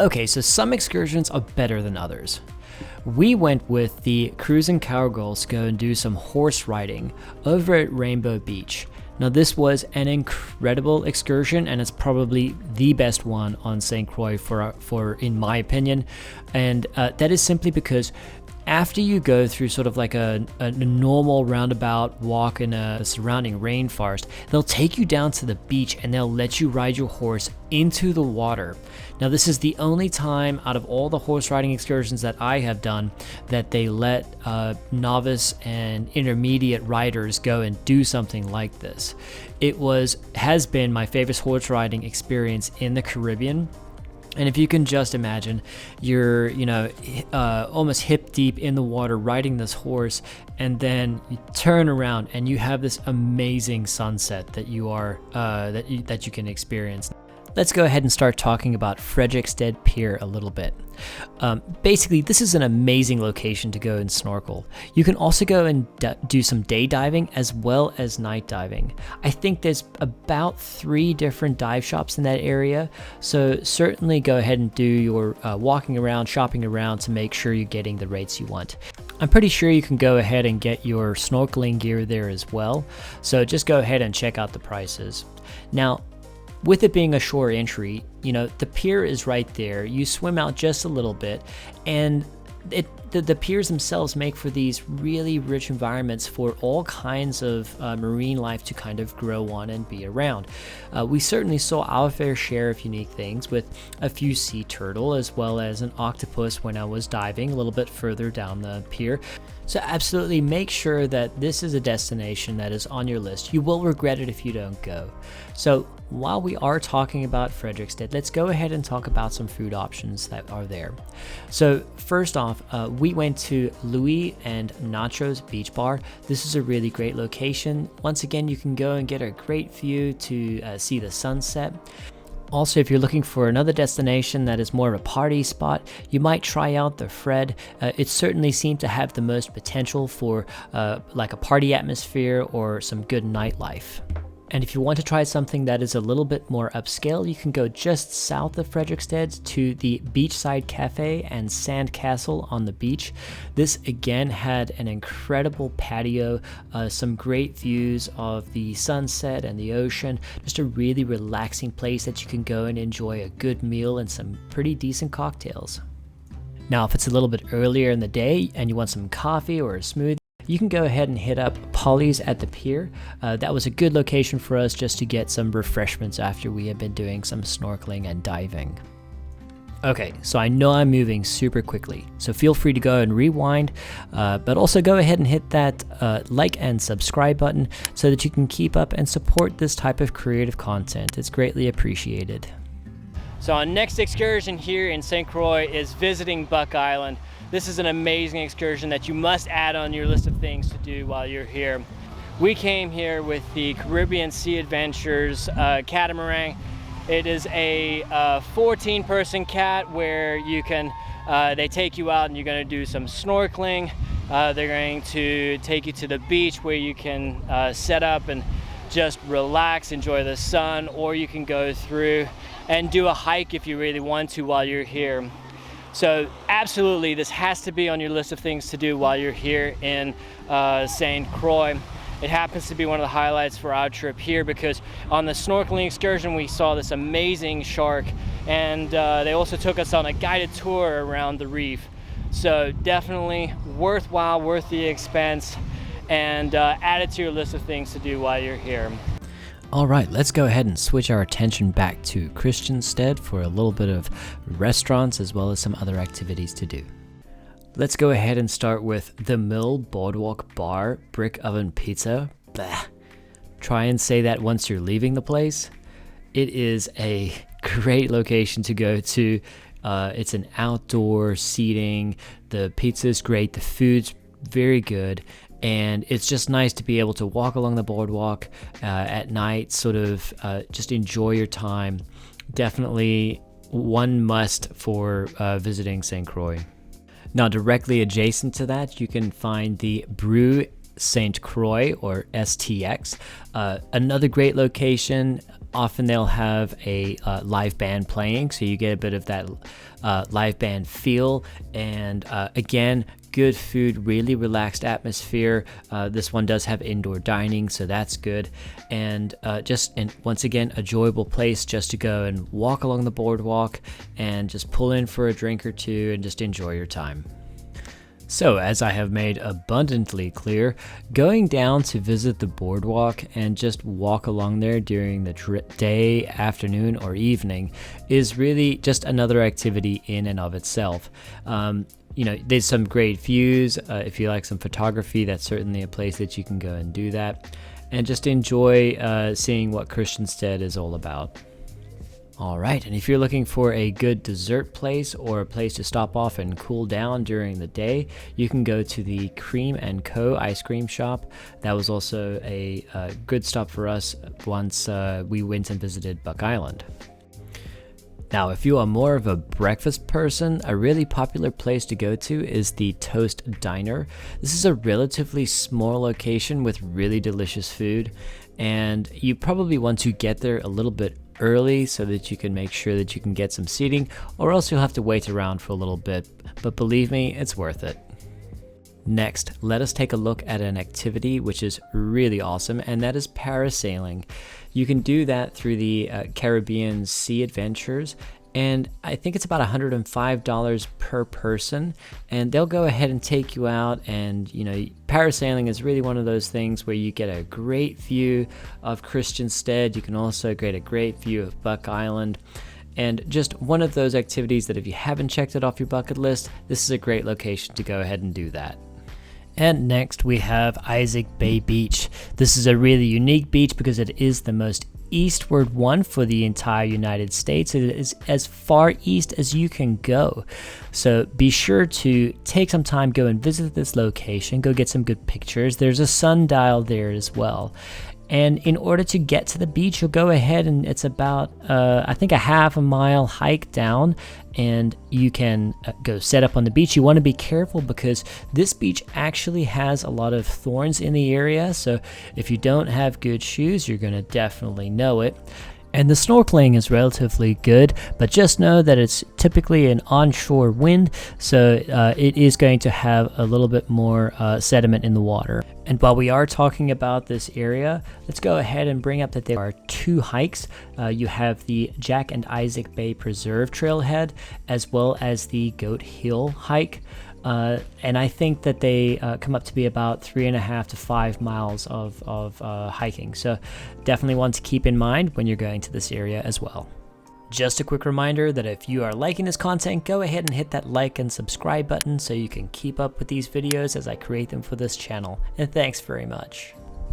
Okay, so some excursions are better than others. We went with the Cruise and Cowgirls to go and do some horse riding over at Rainbow Beach. Now this was an incredible excursion, and it's probably the best one on St. Croix for in my opinion, and that is simply because after you go through sort of like a normal roundabout walk in a surrounding rainforest, they'll take you down to the beach and they'll let you ride your horse into the water. Now this is the only time out of all the horse riding excursions that I have done that they let novice and intermediate riders go and do something like this. It has been my favorite horse riding experience in the Caribbean. And if you can just imagine, you're, almost hip deep in the water riding this horse, and then you turn around and you have this amazing sunset that you can experience. Let's go ahead and start talking about Frederiksted Pier a little bit. Basically, this is an amazing location to go and snorkel. You can also go and do some day diving as well as night diving. I think there's about 3 different dive shops in that area, so certainly go ahead and do your walking around, shopping around to make sure you're getting the rates you want. I'm pretty sure you can go ahead and get your snorkeling gear there as well, so just go ahead and check out the prices. Now, with it being a shore entry, the pier is right there. You swim out just a little bit, and the piers themselves make for these really rich environments for all kinds of marine life to kind of grow on and be around. We certainly saw our fair share of unique things with a few sea turtle as well as an octopus when I was diving a little bit further down the pier. So absolutely make sure that this is a destination that is on your list. You will regret it if you don't go. So while we are talking about Fredericksted, let's go ahead and talk about some food options that are there. So first off, we went to Louis and Nacho's Beach Bar. This is a really great location. Once again, you can go and get a great view to see the sunset. Also, if you're looking for another destination that is more of a party spot, you might try out the Fred. It certainly seemed to have the most potential for like a party atmosphere or some good nightlife. And if you want to try something that is a little bit more upscale, you can go just south of Frederiksted to the Beachside Cafe and Sand Castle on the beach. This again had an incredible patio, some great views of the sunset and the ocean, just a really relaxing place that you can go and enjoy a good meal and some pretty decent cocktails. Now, if it's a little bit earlier in the day and you want some coffee or a smoothie, you can go ahead and hit up Polly's at the pier. That was a good location for us just to get some refreshments after we had been doing some snorkeling and diving. Okay, so I know I'm moving super quickly, so feel free to go and rewind, but also go ahead and hit that like and subscribe button so that you can keep up and support this type of creative content. It's greatly appreciated. So our next excursion here in St. Croix is visiting Buck Island. This is an amazing excursion that you must add on your list of things to do while you're here. We came here with the Caribbean Sea Adventures catamaran. It is a 14-person cat where you can, they take you out and you're going to do some snorkeling. They're going to take you to the beach where you can set up and just relax, enjoy the sun, or you can go through and do a hike if you really want to while you're here. So absolutely, this has to be on your list of things to do while you're here in St. Croix. It happens to be one of the highlights for our trip here because on the snorkeling excursion we saw this amazing shark, and they also took us on a guided tour around the reef. So definitely worthwhile, worth the expense, and add it to your list of things to do while you're here. All right, let's go ahead and switch our attention back to Christiansted for a little bit of restaurants as well as some other activities to do. Let's go ahead and start with the Mill Boardwalk Bar Brick Oven Pizza. Blah. Try and say that once you're leaving the place. It is a great location to go to. It's an outdoor seating. The pizza is great. The food's very good. And it's just nice to be able to walk along the boardwalk at night, sort of just enjoy your time. Definitely one must for visiting St. Croix. Now, directly adjacent to that, you can find the Brew St. Croix, or STX. Another great location. often they'll have a live band playing, so you get a bit of that live band feel. And again, good food, really relaxed atmosphere. This one does have indoor dining, so that's good. And once again, a enjoyable place just to go and walk along the boardwalk and just pull in for a drink or two and just enjoy your time. So, as I have made abundantly clear, going down to visit the boardwalk and just walk along there during the day, afternoon, or evening is really just another activity in and of itself. There's some great views. If you like some photography, that's certainly a place that you can go and do that. And just enjoy seeing what Christiansted is all about. Alright, and if you're looking for a good dessert place or a place to stop off and cool down during the day, you can go to the Cream & Co. ice cream shop. That was also a good stop for us once we went and visited Buck Island. Now, if you are more of a breakfast person, a really popular place to go to is the Toast Diner. This is a relatively small location with really delicious food, and you probably want to get there a little bit early so that you can make sure that you can get some seating, or else you'll have to wait around for a little bit, but believe me, it's worth it. Next, let us take a look at an activity which is really awesome, and that is parasailing. You can do that through the Caribbean Sea Adventures, and I think it's about $105 per person, and they'll go ahead and take you out. And parasailing is really one of those things where you get a great view of Christiansted. You can also get a great view of Buck Island, and just one of those activities that if you haven't checked it off your bucket list, this is a great location to go ahead and do that. And next we have Isaac Bay Beach. This is a really unique beach because it is the most eastward one for the entire United States. It is as far east as you can go. So be sure to take some time, go and visit this location, go get some good pictures. There's a sundial there as well. And in order to get to the beach, you'll go ahead and it's about, I think, a half a mile hike down, and you can go set up on the beach. You want to be careful because this beach actually has a lot of thorns in the area. So if you don't have good shoes, you're going to definitely know it. And the snorkeling is relatively good, but just know that it's typically an onshore wind, so it is going to have a little bit more sediment in the water. And while we are talking about this area, let's go ahead and bring up that there are two hikes. You have the Jack and Isaac Bay Preserve Trailhead, as well as the Goat Hill hike. And I think that they come up to be about 3.5 to 5 miles of hiking. So definitely one to keep in mind when you're going to this area as well. Just a quick reminder that if you are liking this content, go ahead and hit that like and subscribe button so you can keep up with these videos as I create them for this channel. And thanks very much.